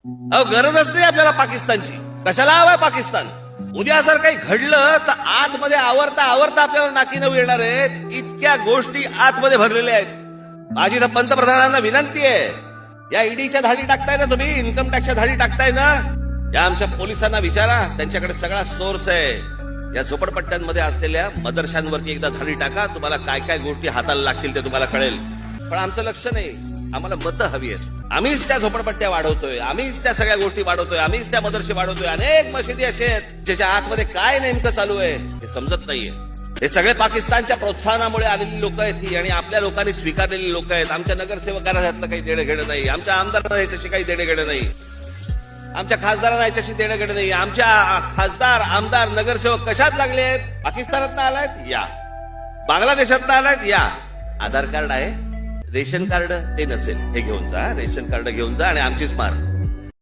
गरजच नाही आपल्याला पाकिस्तानची. कशाला हवाय पाकिस्तान? उद्या जर काही घडलं तर आतमध्ये आवरता आवरता आपल्याला नाकीनऊ येणार आहेत. इतक्या गोष्टी आतमध्ये भरलेल्या आहेत. माझी तर पंतप्रधानांना विनंती आहे, या ईडीच्या धाडी टाकताय ना तुम्ही, इन्कम टॅक्सच्या धाडी टाकताय ना, या आमच्या पोलिसांना विचारा, त्यांच्याकडे सगळा सोर्स आहे. या झोपडपट्ट्यांमध्ये असलेल्या मदरशांवरती एकदा धाडी टाका, तुम्हाला काय काय गोष्टी हाताला लागतील ते तुम्हाला कळेल. पण आमचं लक्ष नाही. आम्हाला मतं हवी आहेत. आम्हीच त्या झोपडपट्ट्या वाढवतोय, आम्हीच त्या सगळ्या गोष्टी वाढवतोय, आम्हीच त्या मदरसे वाढवतोय. अनेक मशिदी असे आहेत ज्याच्या आतमध्ये काय नेमकं चालू आहे हे समजत नाहीये. हे सगळे पाकिस्तानच्या प्रोत्साहनामुळे आलेली लोक आहेत ही, आणि आपल्या लोकांनी स्वीकारलेली लोक आहेत. आमच्या नगरसेवकांना यातलं काही देणं घेणं नाही, आमच्या आमदारांना याच्याशी काही देणं घेणं नाही, आमच्या खासदारांना याच्याशी देणं घेणं नाही. आमच्या खासदार, आमदार, नगरसेवक कशात लागले आहेत? पाकिस्तानात आलायत या, बांगलादेशात आलायत या. आधार कार्ड आहे, रेशन कार्ड ते नसेल, हे घेऊन जा, रेशन कार्ड घेऊन जा आणि आमचीच मार.